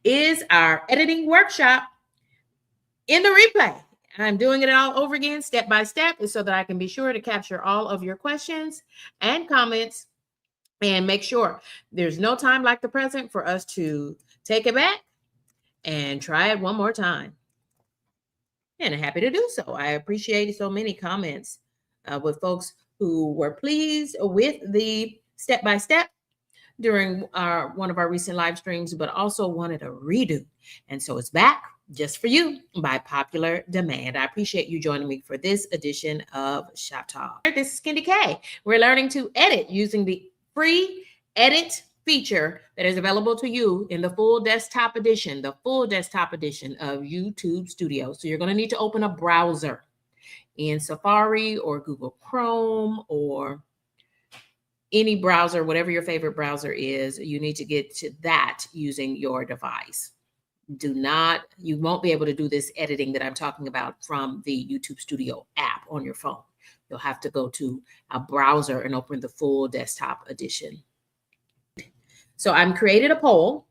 is our editing workshop in the replay. I'm doing it all over again, step by step, so that I can be sure to capture all of your questions and comments and make sure there's no time like the present for us to take it back and try it one more time. And I'm happy to do so. I appreciate so many comments with folks who were pleased with the step by step during one of our recent live streams, but also wanted a redo. And so it's back just for you by popular demand. I appreciate you joining me for this edition of Shop Talk. This is Kendi K. We're learning to edit using the free edit feature that is available to you in the full desktop edition of YouTube Studio. So you're going to need to open a browser in Safari or Google Chrome or any browser, whatever your favorite browser is. You need to get to that using your device. You won't be able to do this editing that I'm talking about from the YouTube Studio app on your phone. You'll have to go to a browser and open the full desktop edition. So I'm created a poll,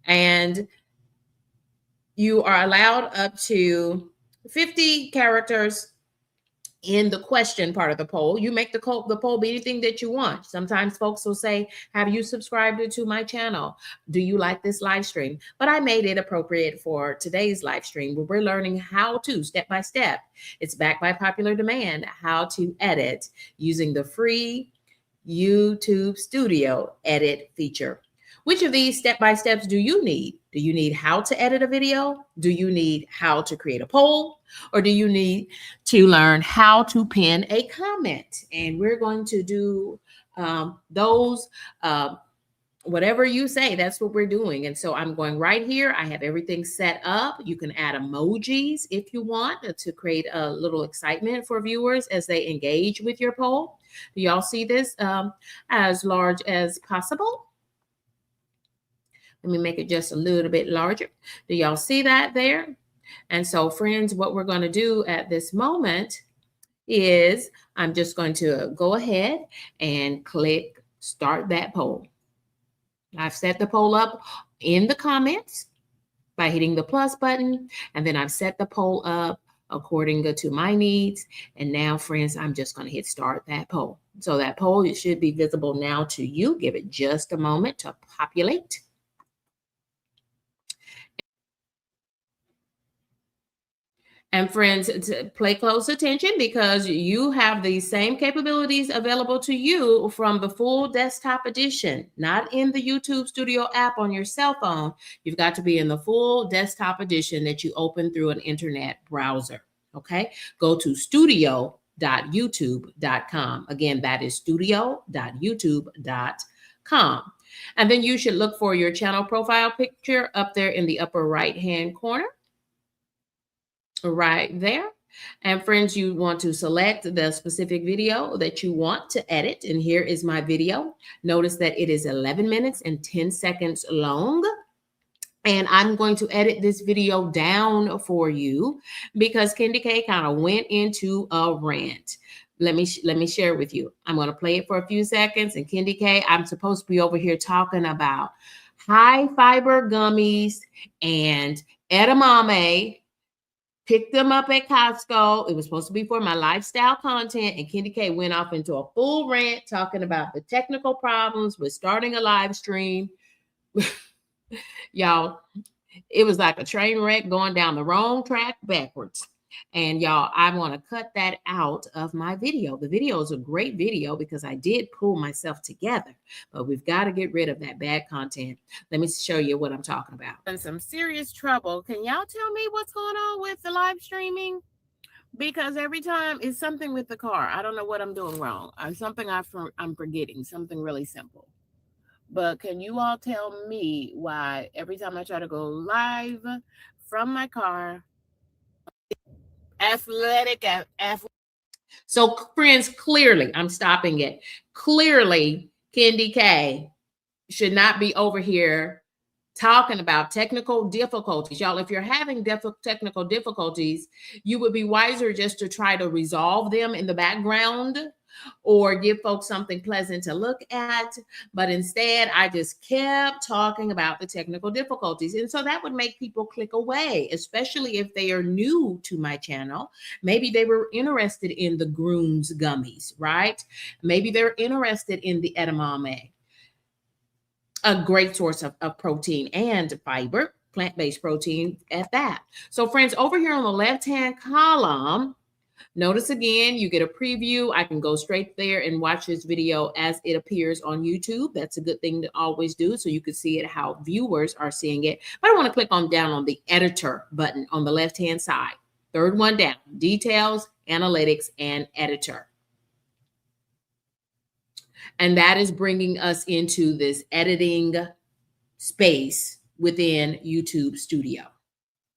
and you are allowed up to 50 characters in the question part of the poll. You make the poll be anything that you want. Sometimes folks will say, have you subscribed to my channel? Do you like this live stream? But I made it appropriate for today's live stream where we're learning how to, step by step, it's backed by popular demand, how to edit using the free YouTube Studio edit feature. Which of these step-by-steps do you need? Do you need how to edit a video? Do you need how to create a poll? Or do you need to learn how to pin a comment? And we're going to do those, whatever you say, that's what we're doing. And so I'm going right here. I have everything set up. You can add emojis if you want to create a little excitement for viewers as they engage with your poll. Do y'all see this as large as possible? Let me make it just a little bit larger. Do y'all see that there? And so, friends, what we're going to do at this moment is I'm just going to go ahead and click Start That Poll. I've set the poll up in the comments by hitting the plus button, and then I've set the poll up according to my needs. And now, friends, I'm just going to hit Start That Poll. So that poll, it should be visible now to you. Give it just a moment to populate. And friends, pay close attention because you have the same capabilities available to you from the full desktop edition, not in the YouTube Studio app on your cell phone. You've got to be in the full desktop edition that you open through an internet browser. Okay, go to studio.youtube.com. Again, that is studio.youtube.com. And then you should look for your channel profile picture up there in the upper right-hand corner. Right there. And friends, you want to select the specific video that you want to edit. And here is my video. Notice that it is 11 minutes and 10 seconds long. And I'm going to edit this video down for you because Kendi K kind of went into a rant. Let me share with you. I'm going to play it for a few seconds. And Kendi K, I'm supposed to be over here talking about high fiber gummies and edamame. Picked them up at Costco. It was supposed to be for my lifestyle content. And Kendi K went off into a full rant talking about the technical problems with starting a live stream. Y'all, it was like a train wreck going down the wrong track backwards. And y'all, I want to cut that out of my video. The video is a great video because I did pull myself together, but we've got to get rid of that bad content. Let me show you what I'm talking about. In some serious trouble. Can y'all tell me what's going on with the live streaming? Because every time it's something with the car. I don't know what I'm doing wrong. Something I'm forgetting, something really simple. But can you all tell me why every time I try to go live from my car, So friends, clearly, I'm stopping it. Clearly, Kendi K should not be over here talking about technical difficulties. Y'all, if you're having technical difficulties, you would be wiser just to try to resolve them in the background or give folks something pleasant to look at. But instead, I just kept talking about the technical difficulties. And so that would make people click away, especially if they are new to my channel. Maybe they were interested in the Groom's gummies, right? Maybe they're interested in the edamame, a great source of protein and fiber, plant-based protein at that. So friends, over here on the left-hand column, notice again, you get a preview. I can go straight there and watch this video as it appears on YouTube. That's a good thing to always do, so you can see it how viewers are seeing it. But I want to click on down on the editor button on the left-hand side. Third one down, details, analytics, and editor. And that is bringing us into this editing space within YouTube Studio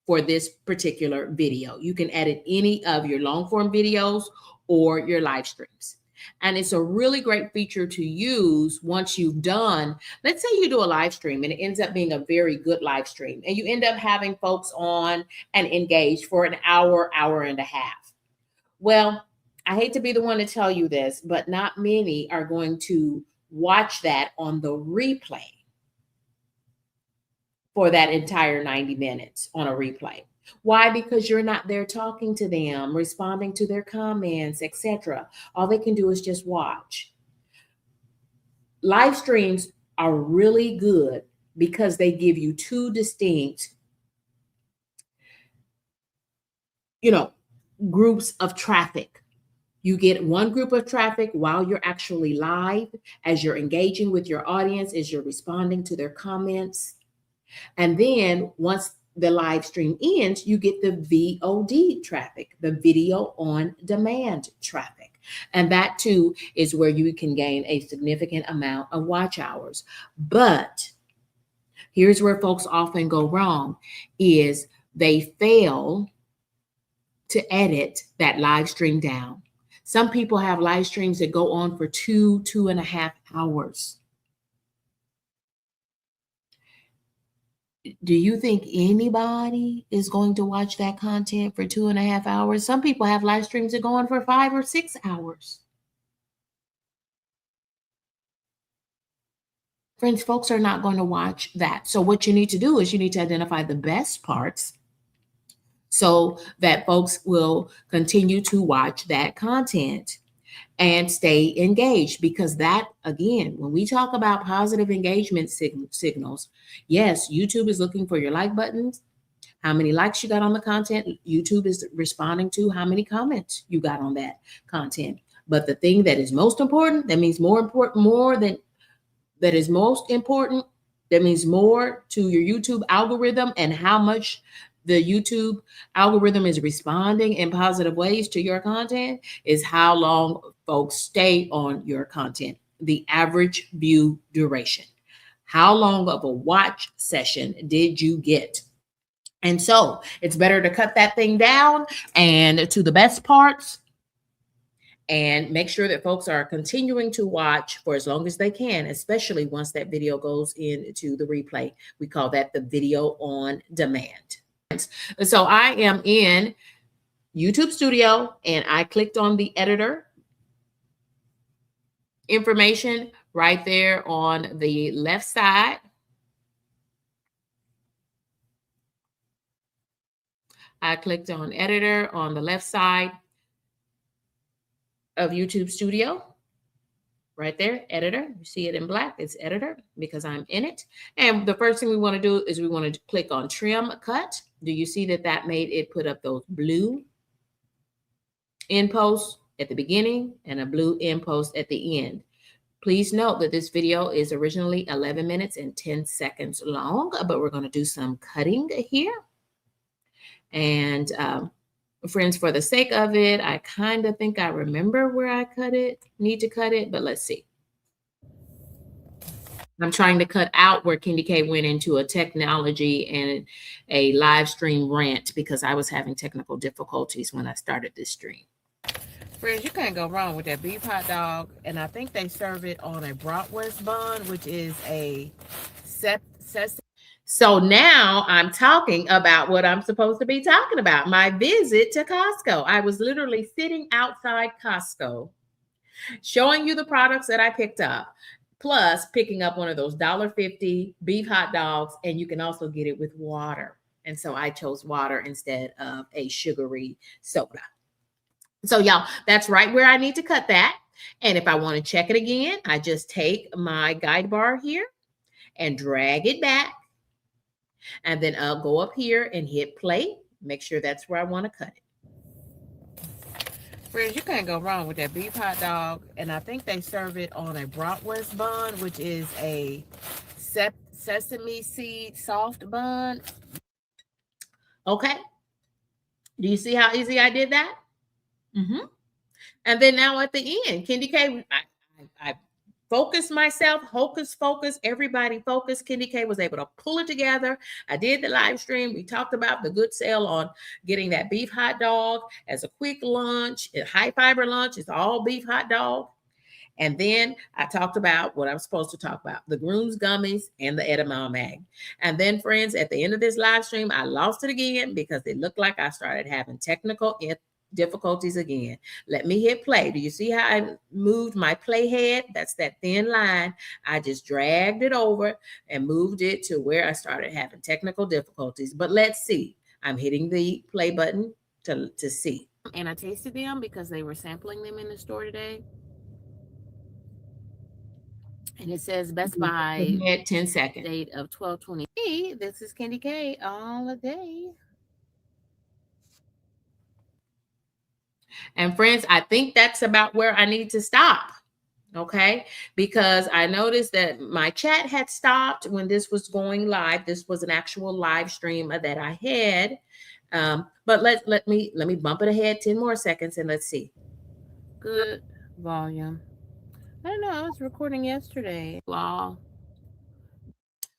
for this particular video. You can edit any of your long form videos or your live streams. And it's a really great feature to use once you've done, let's say you do a live stream and it ends up being a very good live stream, and you end up having folks on and engaged for an hour, hour and a half. Well, I hate to be the one to tell you this, but not many are going to watch that on the replay for that entire 90 minutes on a replay. Why? Because you're not there talking to them, responding to their comments, etc. All they can do is just watch. Live streams are really good because they give you two distinct, groups of traffic. You get one group of traffic while you're actually live, as you're engaging with your audience, as you're responding to their comments. And then once the live stream ends, you get the VOD traffic, the video on demand traffic. And that too is where you can gain a significant amount of watch hours. But here's where folks often go wrong, is they fail to edit that live stream down. Some people have live streams that go on for 2.5 hours. Do you think anybody is going to watch that content for 2.5 hours? Some people have live streams that go on for 5 or 6 hours. Friends, folks are not going to watch that. So what you need to do is you need to identify the best parts so that folks will continue to watch that content and stay engaged. Because that, again, when we talk about positive engagement signals, yes, YouTube is looking for your like buttons, how many likes you got on the content. YouTube is responding to how many comments you got on that content. But the thing that is most important, that means more to your YouTube algorithm and how much the YouTube algorithm is responding in positive ways to your content, is how long folks stay on your content, the average view duration. How long of a watch session did you get? And so it's better to cut that thing down and to the best parts and make sure that folks are continuing to watch for as long as they can, especially once that video goes into the replay. We call that the video on demand. So I am in YouTube Studio and I clicked on the editor information right there on the left side. I clicked on editor on the left side of YouTube Studio. Right there, editor. You see it in black, it's editor because I'm in it. And the first thing we want to do is we want to click on trim cut. Do you see that made it put up those blue end posts at the beginning and a blue end post at the end? Please note that this video is originally 11 minutes and 10 seconds long, but we're going to do some cutting here. And friends, for the sake of it, I kind of think I remember where I need to cut it, but let's see. I'm trying to cut out where Candy K went into a technology and a live stream rant because I was having technical difficulties when I started this stream. Friends, you can't go wrong with that beef hot dog, and I think they serve it on a bratwurst bun, which is a sesame. So now I'm talking about what I'm supposed to be talking about, my visit to Costco. I was literally sitting outside Costco showing you the products that I picked up, plus picking up one of those $1.50 beef hot dogs, and you can also get it with water. And so I chose water instead of a sugary soda. So y'all, that's right where I need to cut that. And if I want to check it again, I just take my guide bar here and drag it back. And then I'll go up here and hit play. Make sure that's where I want to cut it. Friends, you can't go wrong with that beef hot dog. And I think they serve it on a bratwurst bun, which is a sesame seed soft bun. Okay. Do you see how easy I did that? Mm-hmm. And then now at the end, Candy K, I focused myself, hocus focus, everybody focused. Candy K was able to pull it together. I did the live stream. We talked about the good sale on getting that beef hot dog as a quick lunch, a high fiber lunch. It's all beef hot dog. And then I talked about what I was supposed to talk about, the Grooms gummies and the edamame mag. And then, friends, at the end of this live stream, I lost it again because it looked like I started having technical difficulties again. Let me hit play. Do you see how I moved my playhead? That's that thin line. I just dragged it over and moved it to where I started having technical difficulties. But let's see. I'm hitting the play button to see. And I tasted them because they were sampling them in the store today. And it says Best Buy 10 seconds. Date of 12/20. This is Candy K all day. And friends, I think that's about where I need to stop. Okay, because I noticed that my chat had stopped when this was going live. This was an actual live stream that I had. But let me bump it ahead 10 more seconds and let's see. Good volume. I don't know. I was recording yesterday. Law.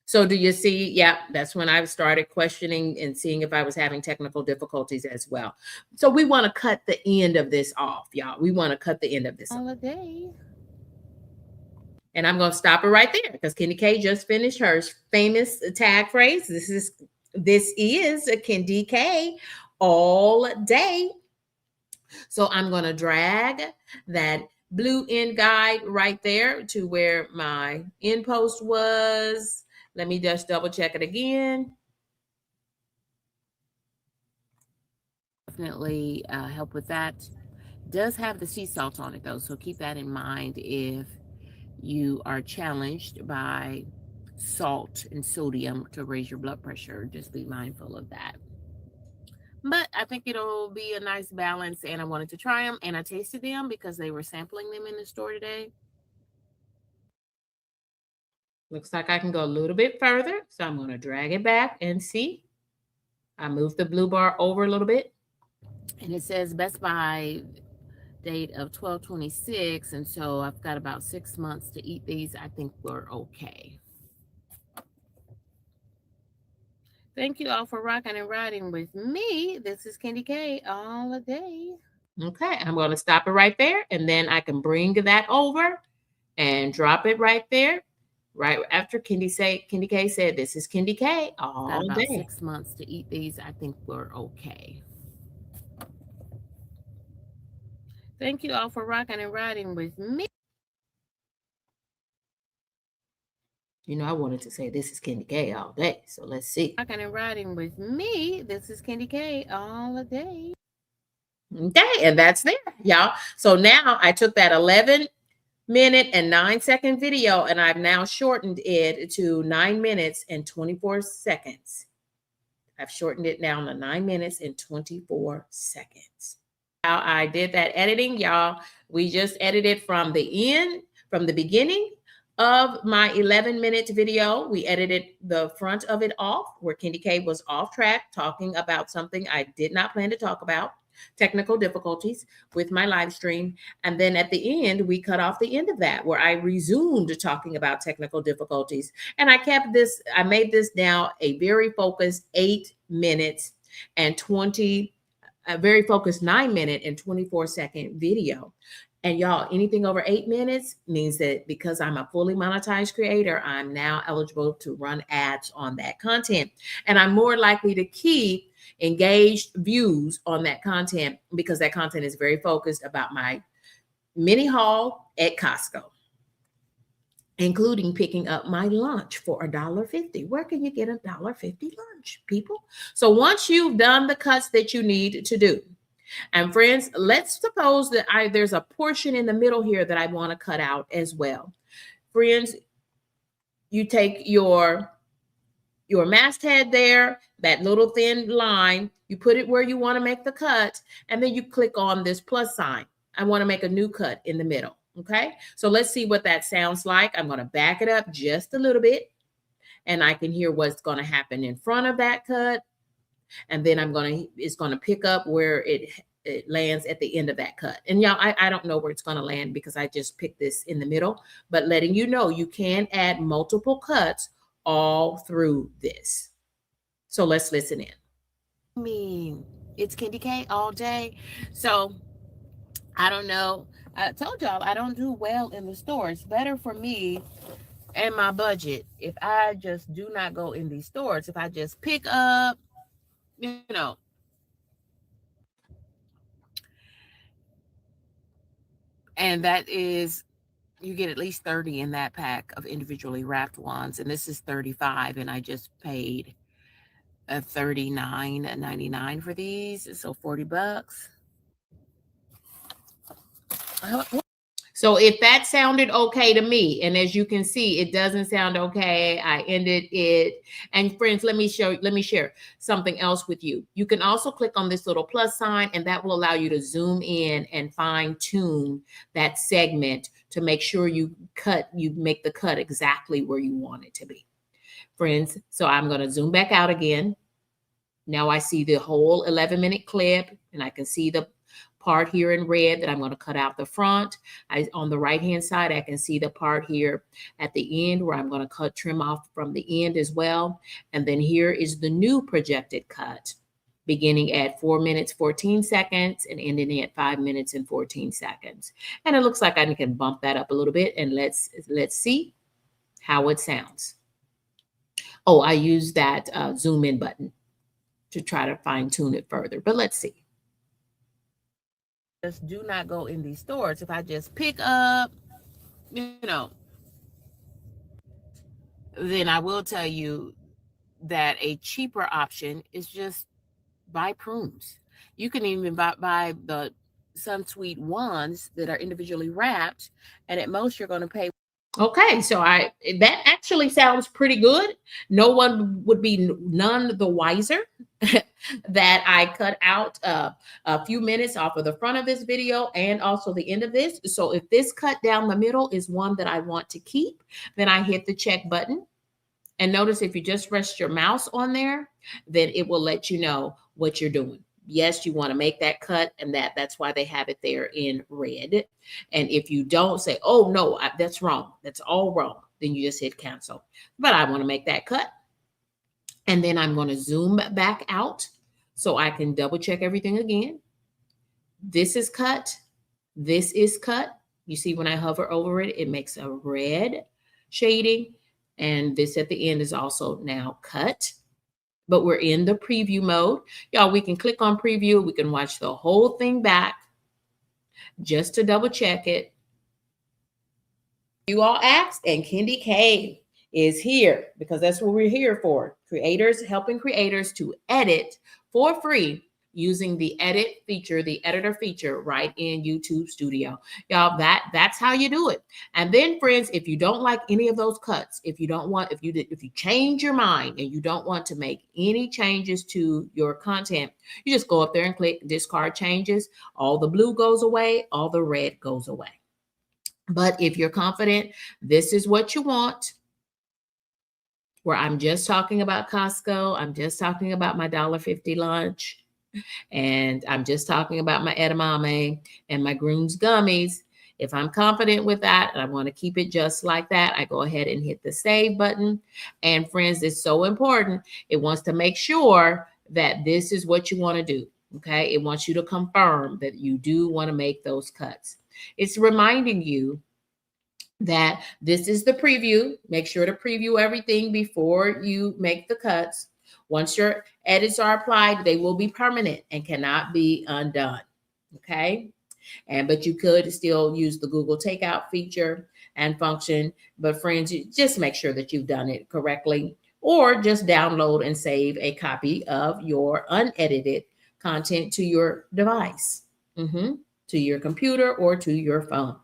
So do you see? Yeah, that's when I started questioning and seeing if I was having technical difficulties as well. So we want to cut the end of this off, y'all. We want to cut the end of this all day. And I'm going to stop it right there because Candy K just finished her famous tag phrase. This is a Candy K all day. So I'm going to drag that blue end guide right there to where my end post was. Let me just double check it again. Definitely help with that. Does have the sea salt on it though, so keep that in mind if you are challenged by salt and sodium to raise your blood pressure. Just be mindful of that. But I think it'll be a nice balance, and I wanted to try them, and I tasted them because they were sampling them in the store today. Looks like I can go a little bit further, so I'm going to drag it back and see. I moved the blue bar over a little bit, and it says Best Buy date of 12/26, and so I've got about 6 months to eat these. I think we're okay. Thank you all for rocking and riding with me. This is Candy K all day. Okay, I'm going to stop it right there, and then I can bring that over and drop it right there. Right after Candy K said, this is Candy K all got about day. 6 months to eat these. I think we're okay. Thank you all for rocking and riding with me. You know, I wanted to say this is Candy K all day. So let's see. Rocking and riding with me. This is Candy K all day. Okay, and that's there, y'all. So now I took that 11-minute and 9-second video, and I've now shortened it to 9 minutes and 24 seconds. I've shortened it down to 9 minutes and 24 seconds. How I did that editing, y'all. We just edited from the beginning of my 11-minute video. We edited the front of it off where Candy K was off track talking about something I did not plan to talk about. Technical difficulties with my live stream. And then at the end, we cut off the end of that where I resumed talking about technical difficulties. And I made this now a very focused 8 minutes and 20, a very focused 9-minute and 24-second video. And y'all, anything over 8 minutes means that because I'm a fully monetized creator, I'm now eligible to run ads on that content. And I'm more likely to keep engaged views on that content because that content is very focused about my mini haul at Costco, including picking up my lunch for $1.50. Where can you get $1.50 lunch, people? So once you've done the cuts that you need to do, and friends, let's suppose that there's a portion in the middle here that I want to cut out as well. Friends, you take your masthead there, that little thin line, you put it where you want to make the cut, and then you click on this plus sign. I want to make a new cut in the middle. Okay, so let's see what that sounds like. I'm going to back it up just a little bit, and I can hear what's going to happen in front of that cut. And then it's going to pick up where it lands at the end of that cut. And y'all, I don't know where it's going to land because I just picked this in the middle, but letting you know, you can add multiple cuts all through this. So let's listen in. I mean, it's Candy K all day. So I don't know. I told y'all I don't do well in the store. It's better for me and my budget if I just do not go in these stores. If I just pick up, you know, and that is, you get at least 30 in that pack of individually wrapped ones. And this is 35, and I just paid $39.99 for these. So $40. So if that sounded okay to me, and as you can see, it doesn't sound okay, I ended it. And friends, let me share something else with you. You can also click on this little plus sign, and that will allow you to zoom in and fine tune that segment to make sure you make the cut exactly where you want it to be. Friends, so I'm going to zoom back out again. Now I see the whole 11-minute clip, and I can see the part here in red that I'm going to cut out the front. On the right hand side, I can see the part here at the end where I'm going to trim off from the end as well. And then here is the new projected cut, beginning at 4 minutes 14 seconds and ending at 5 minutes and 14 seconds. And it looks like I can bump that up a little bit, and let's see how it sounds. Oh, I use that zoom in button to try to fine tune it further, but let's see. Just do not go in these stores. If I just pick up, then I will tell you that a cheaper option is just buy prunes. You can even buy the Sunsweet ones that are individually wrapped, and at most you're going to pay. Okay, so that actually sounds pretty good. No one would be none the wiser that I cut out a few minutes off of the front of this video and also the end of this. So if this cut down the middle is one that I want to keep, then I hit the check button. And notice if you just rest your mouse on there, then it will let you know what you're doing. Yes, you want to make that cut, and that's why they have it there in red. And if you don't say, oh, no, that's wrong, that's all wrong, then you just hit cancel. But I want to make that cut. And then I'm going to zoom back out so I can double check everything again. This is cut. This is cut. You see when I hover over it, it makes a red shading. And this at the end is also now cut. But we're in the preview mode. Y'all, we can click on preview. We can watch the whole thing back just to double check it. You all asked, and Candy K is here because that's what we're here for. Creators, helping creators to edit for free using the editor feature right in YouTube Studio. Y'all, that's how you do it. And then friends, if you don't like any of those cuts, if you change your mind and you don't want to make any changes to your content, you just go up there and click discard changes. All the blue goes away, all the red goes away. But if you're confident, this is what you want, where I'm just talking about Costco, I'm just talking about my $1.50 lunch, and I'm just talking about my edamame and my Groom's gummies. If I'm confident with that and I want to keep it just like that, I go ahead and hit the save button. And friends, it's so important. It wants to make sure that this is what you want to do. Okay. It wants you to confirm that you do want to make those cuts. It's reminding you that this is the preview. Make sure to preview everything before you make the cuts. Once your edits are applied, they will be permanent and cannot be undone. Okay. But you could still use the Google Takeout feature and function. But friends, you just make sure that you've done it correctly, or just download and save a copy of your unedited content to your device, to your computer or to your phone.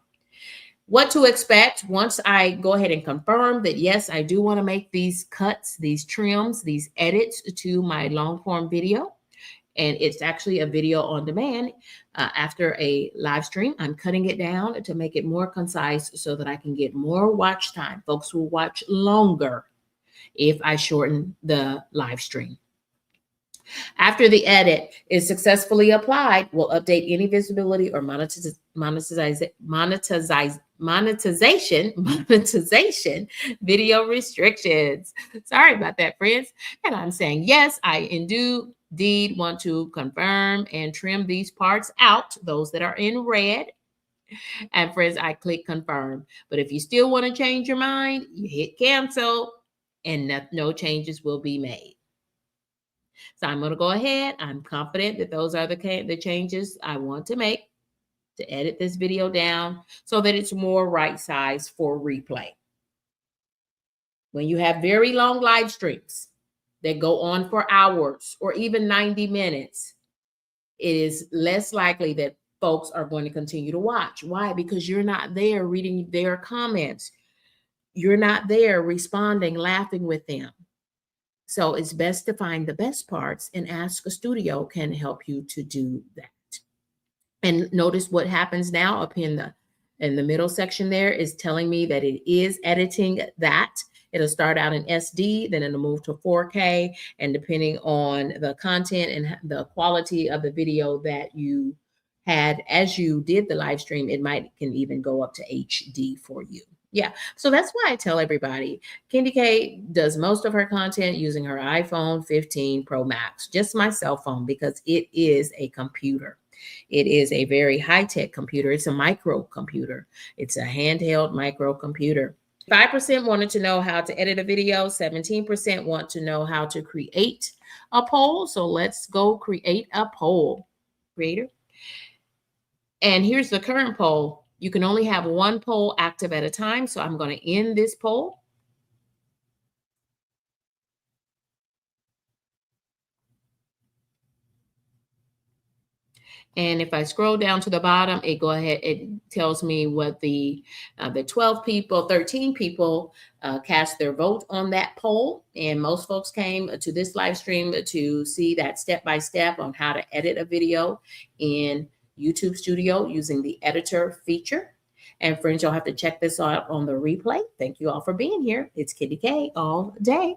What to expect once I go ahead and confirm that, yes, I do want to make these cuts, these trims, these edits to my long form video. And it's actually a video on demand. After a live stream, I'm cutting it down to make it more concise so that I can get more watch time. Folks will watch longer if I shorten the live stream. After the edit is successfully applied, we'll update any visibility or monetization video restrictions. Sorry about that, friends. And I'm saying, yes, I indeed want to confirm and trim these parts out, those that are in red. And friends, I click confirm. But if you still want to change your mind, you hit cancel and no changes will be made. So I'm going to go ahead. I'm confident that those are the changes I want to make to edit this video down so that it's more right size for replay. When you have very long live streams that go on for hours or even 90 minutes, it is less likely that folks are going to continue to watch. Why? Because you're not there reading their comments. You're not there responding, laughing with them. So it's best to find the best parts, and Ask a Studio can help you to do that. And notice what happens now up in the middle section there is telling me that it is editing that. It'll start out in SD, then it'll move to 4K, and depending on the content and the quality of the video that you had as you did the live stream, can even go up to HD for you. Yeah, so that's why I tell everybody, Candy K does most of her content using her iPhone 15 Pro Max, just my cell phone, because it is a computer. It is a very high-tech computer. It's a microcomputer. It's a handheld microcomputer. 5% wanted to know how to edit a video. 17% want to know how to create a poll. So let's go create a poll. Creator. And here's the current poll. You can only have one poll active at a time. So I'm going to end this poll. And if I scroll down to the bottom, it tells me what the 12 people, 13 people cast their vote on that poll. And most folks came to this live stream to see that step-by-step on how to edit a video in YouTube Studio using the editor feature. And friends, you'll have to check this out on the replay. Thank you all for being here. It's Kitty K all day.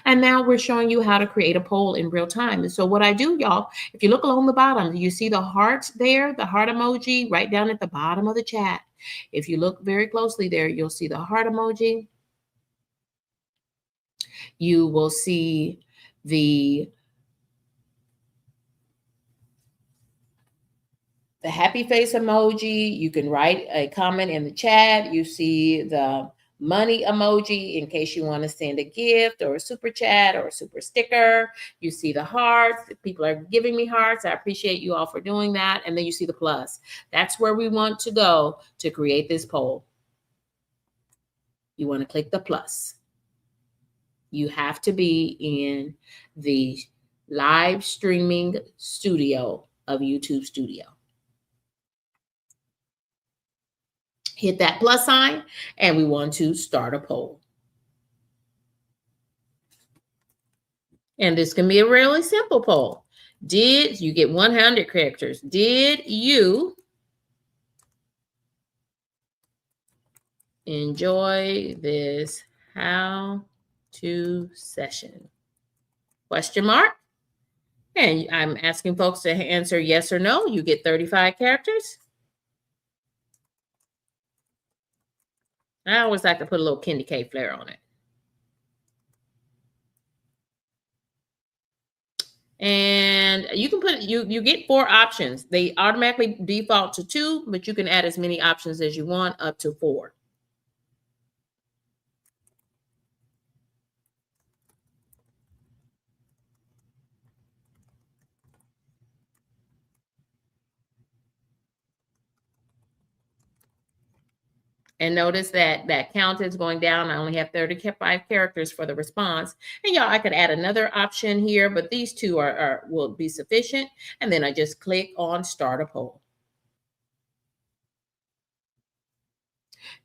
And now we're showing you how to create a poll in real time. And so what I do, y'all, if you look along the bottom, you see the heart there, the heart emoji right down at the bottom of the chat. If you look very closely there, you'll see the heart emoji. You will see the happy face emoji. You can write a comment in the chat. You see the money emoji in case you want to send a gift or a super chat or a super sticker. You see the hearts. People are giving me hearts. I appreciate you all for doing that. And then you see the plus. That's where we want to go to create this poll. You want to click the plus. You have to be in the live streaming studio of YouTube Studio. Hit that plus sign, and we want to start a poll. And this can be a really simple poll. Did you get 100 characters? Did you enjoy this how-to session? Question mark. And I'm asking folks to answer yes or no. You get 35 characters. I always like to put a little Candy K flair on it. And you can put, you get 4 options. They automatically default to 2, but you can add as many options as you want, up to 4. And notice that that count is going down. I only have 35 characters for the response. And y'all, I could add another option here, but these two will be sufficient. And then I just click on start a poll.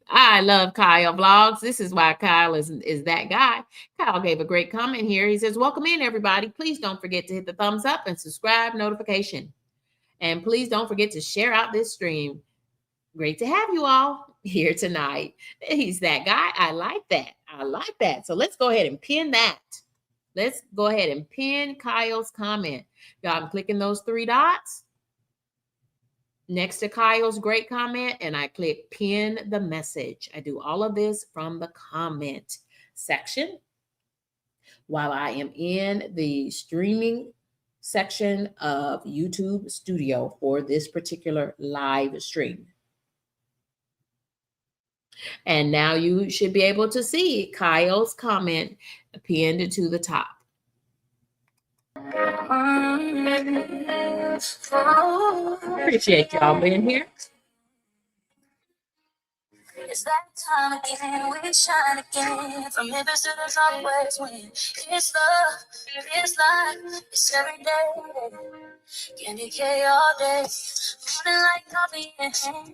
I love Kyle Vlogs. This is why Kyle is that guy. Kyle gave a great comment here. He says, welcome in, everybody. Please don't forget to hit the thumbs up and subscribe notification. And please don't forget to share out this stream. Great to have you all here tonight. He's that guy. I like that. I like that. So let's go ahead and pin that. Let's go ahead and pin Kyle's comment. Y'all, I'm clicking those three dots next to Kyle's great comment, and I click pin the message. I do all of this from the comment section while I am in the streaming section of YouTube Studio for this particular live stream. And now you should be able to see Kyle's comment pinned to the top. Appreciate y'all being here. It's that time again, we shine again. From Memphis to the Southwest wind. It's love, it's life, it's every day. Candy K all day. Morning like coffee in hand.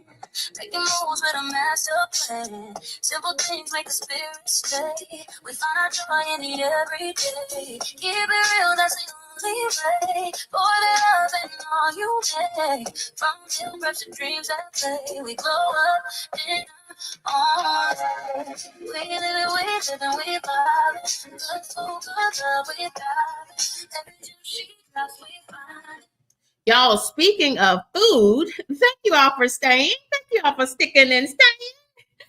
Making moves with a master plan. Simple things make the spirit stay. We find our joy in the everyday. Keep it real, that's the only way. For the love and all you make. From real reps to dreams that play. We glow up and on. We live it, we live and we vibe. Good food, good love, we got. Every gym she drops, we find. Y'all, speaking of food, thank you all for staying. Thank you all for sticking and staying.